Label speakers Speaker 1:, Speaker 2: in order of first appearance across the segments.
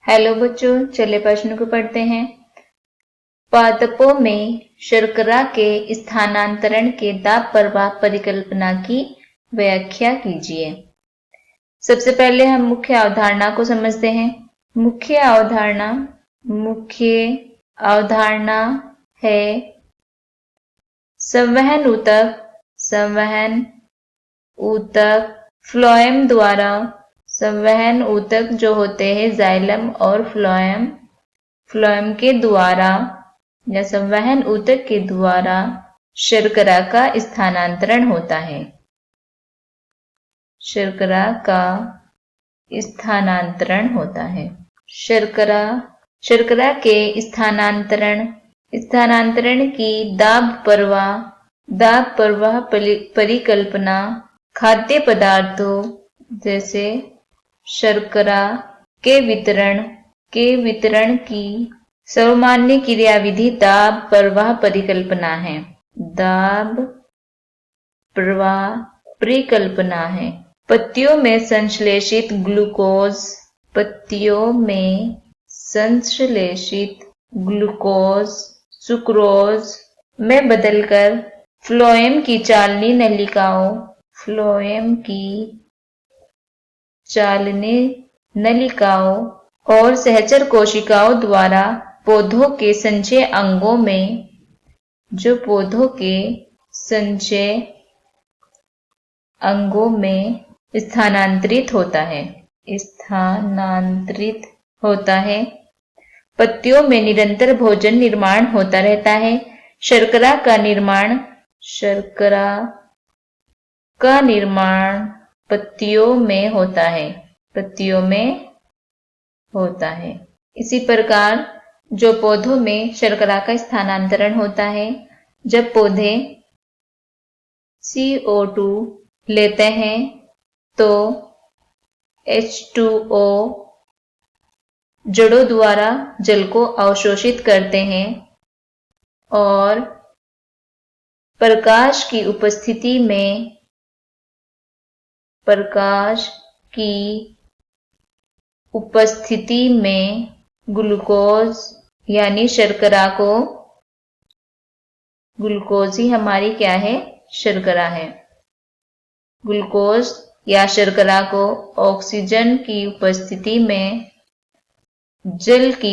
Speaker 1: Hello बच्चों, चलिए प्रश्न को पढ़ते हैं। पादपों में शर्करा के स्थानांतरण के दाब प्रवाह परिकल्पना की व्याख्या कीजिए। सबसे पहले हम मुख्य अवधारणा को समझते हैं। मुख्य अवधारणा है संवहन ऊतक फ्लोएम द्वारा। संवहन ऊतक जो होते हैं जाइलम और फ्लोएम के द्वारा या संवहन ऊतक के द्वारा शर्करा का स्थानांतरण होता है। शर्करा का स्थानांतरण होता है। शर्करा के स्थानांतरण की दाब प्रवाह परिकल्पना खाद्य पदार्थों जैसे शर्करा के वितरण की सर्वमान्य क्रियाविधि दाब प्रवाह परिकल्पना है। दाब प्रवाह परिकल्पना है। पत्तियों में संश्लेषित ग्लूकोज सुक्रोज में बदलकर फ्लोएम की चालनी नलिकाओं और सहचर कोशिकाओं द्वारा पौधों के संचय अंगों में स्थानांतरित होता है। पत्तियों में निरंतर भोजन निर्माण होता रहता है। शर्करा का निर्माण पत्तियों में होता है। इसी प्रकार जो पौधों में शर्करा का स्थानांतरण होता है, जब पौधे CO2 लेते हैं तो H2O जड़ों द्वारा जल को अवशोषित करते हैं और प्रकाश की उपस्थिति में ग्लूकोज यानी शर्करा को ग्लूकोज ही हमारी क्या है? शर्करा है। ग्लूकोज या शर्करा को ऑक्सीजन की उपस्थिति में जल को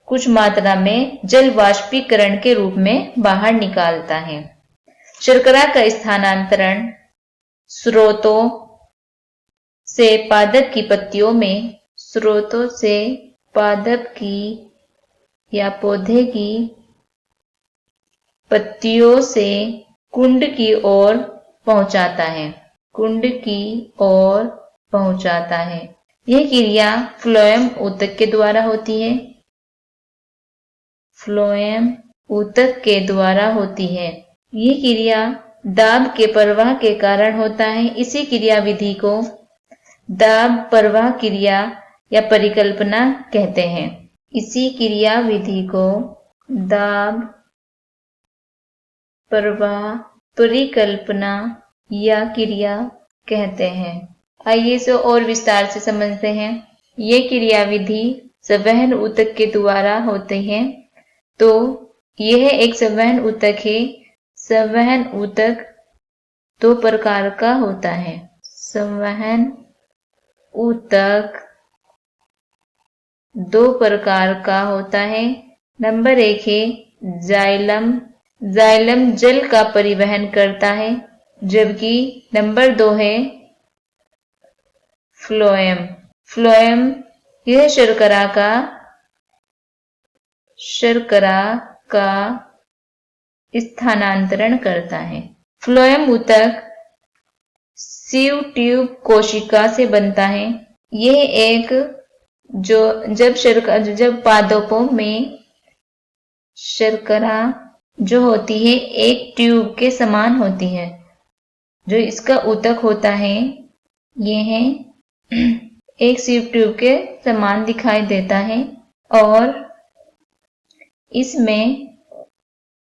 Speaker 1: कुछ मात्रा में जल वाष्पीकरण के रूप में बाहर निकालता है। शर्करा का स्थानांतरण स्रोतों से पादप की पत्तियों में पादप की या पौधे की पत्तियों से कुंड की ओर पहुंचाता है। यह क्रिया फ्लोएम ऊतक के द्वारा होती है। यह क्रिया दाब के प्रवाह के कारण होता है। इसी क्रियाविधि को दाब प्रवाह क्रिया या परिकल्पना कहते हैं। इसी क्रियाविधि को दाब प्रवाह परिकल्पना या क्रिया कहते हैं। आइए इसे और विस्तार से समझते हैं। ये क्रियाविधि संवहन ऊतक के द्वारा होती है। तो यह एक संवहन ऊतक है। संवहन ऊतक दो प्रकार का होता है। संवहन ऊतक दो प्रकार का होता है। नंबर 1 है जाइलम जल का परिवहन करता है, जबकि नंबर 2 है फ्लोएम यह शर्करा का स्थानांतरण करता है। फ्लोएम ऊतक सीव ट्यूब कोशिका से बनता है। यह एक जब पादपों में शर्करा जो होती है एक ट्यूब के समान होती है। जो इसका ऊतक होता है यह एक सीव ट्यूब के समान दिखाई देता है और इसमें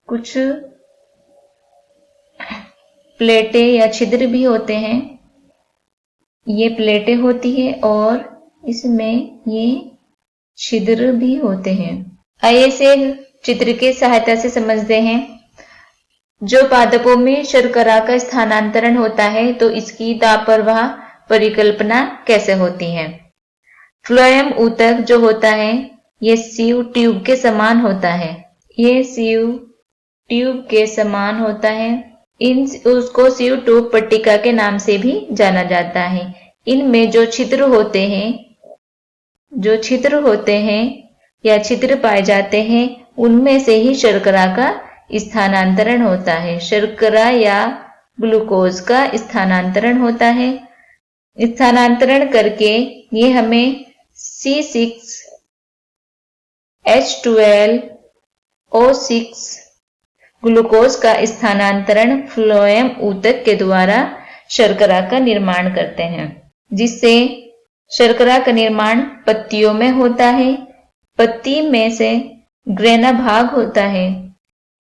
Speaker 1: कुछ प्लेटें या छिद्र भी होते हैं ये प्लेटें होती है और इसमें ये छिद्र भी होते हैं। आइए इसे चित्र की सहायता से समझते हैं। जो पादपों में शर्करा का स्थानांतरण होता है तो इसकी दाब प्रवाह परिकल्पना कैसे होती है। फ्लोएम ऊतक जो होता है ये सीव ट्यूब के समान होता है। ये सीव ट्यूब के समान होता है। उसको सीव ट्यूब पट्टिका के नाम से भी जाना जाता है। इनमें जो छिद्र होते हैं या छिद्र पाए जाते हैं उनमें से ही शर्करा का स्थानांतरण होता है। शर्करा या ग्लूकोज का स्थानांतरण होता है। स्थानांतरण करके ये हमें C6H12O6 ग्लूकोज का स्थानांतरण फ्लोएम ऊतक के द्वारा शर्करा का निर्माण करते हैं, जिससे शर्करा का निर्माण पत्तियों में होता है। पत्ती में से ग्रेना भाग होता है।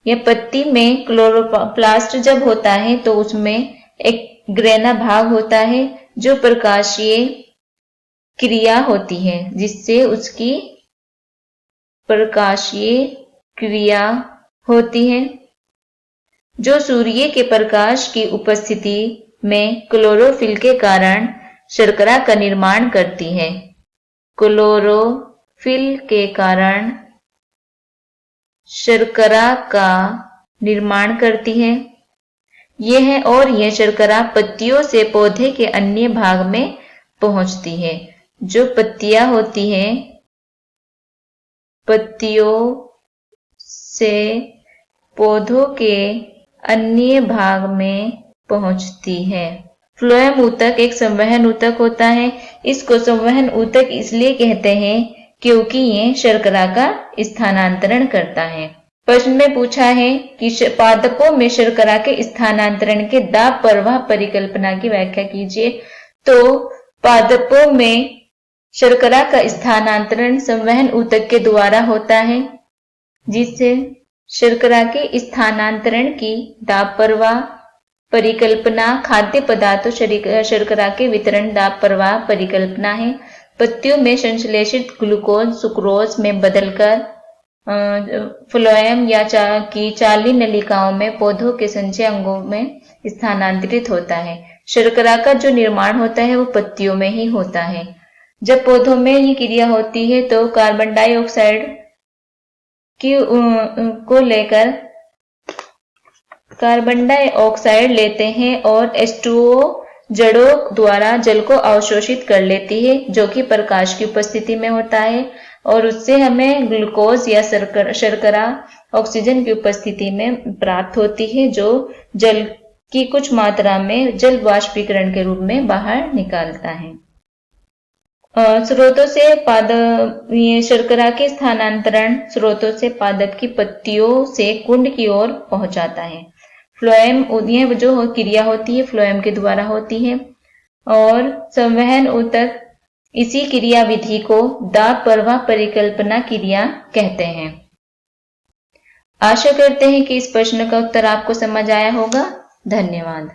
Speaker 1: यह पत्ती में क्लोरोप्लास्ट जब होता है तो उसमें एक ग्रेना भाग होता है जो प्रकाशीय क्रिया होती है, जिससे उसकी प्रकाशीय क्रिया होती है जो सूर्य के प्रकाश की उपस्थिति में क्लोरोफिल के कारण शर्करा का निर्माण करती है। क्लोरोफिल के कारण शर्करा का निर्माण करती है। यह शर्करा पत्तियों से पौधे के अन्य भाग में पहुंचती है। जो पत्तियां होती हैं, पत्तियों से पौधों के अन्य भाग में पहुंचती है। फ्लोएम ऊतक एक संवहन ऊतक होता है। इसको संवहन ऊतक इसलिए कहते हैं क्योंकि ये शर्करा का स्थानांतरण करता है। प्रश्न में पूछा है कि पादपों में शर्करा के स्थानांतरण के दाब प्रवाह परिकल्पना की व्याख्या कीजिए। तो पादपों में शर्करा का स्थानांतरण संवहन ऊतक के द्वारा होता है, जिससे शर्करा के स्थानांतरण की दाब प्रवाह परिकल्पना खाद्य पदार्थों शर्करा के वितरण दाब प्रवाह परिकल्पना है। पत्तियों में संश्लेषित ग्लूकोज सुक्रोज में बदलकर फ्लोएम की चाली नलिकाओं में पौधों के संचय अंगों में स्थानांतरित होता है। शर्करा का जो निर्माण होता है वो पत्तियों में ही होता है। जब पौधों में ये क्रिया होती है तो कार्बन डाइऑक्साइड को लेकर कार्बन डाइऑक्साइड लेते हैं और H2O जड़ों द्वारा जल को अवशोषित कर लेती है, जो कि प्रकाश की उपस्थिति में होता है, और उससे हमें ग्लूकोज या शर्करा ऑक्सीजन की उपस्थिति में प्राप्त होती है, जो जल की कुछ मात्रा में जल वाष्पीकरण के रूप में बाहर निकालता है। स्रोतों से शर्करा के स्थानांतरण स्रोतों से पादप की पत्तियों से कुंड की ओर पहुंचाता है। फ्लोएम ये जो क्रिया होती है फ्लोएम के द्वारा होती है, और संवहन ऊतक इसी क्रिया विधि को दाब प्रवाह परिकल्पना क्रिया कहते हैं। आशा करते हैं कि इस प्रश्न का उत्तर आपको समझ आया होगा। धन्यवाद।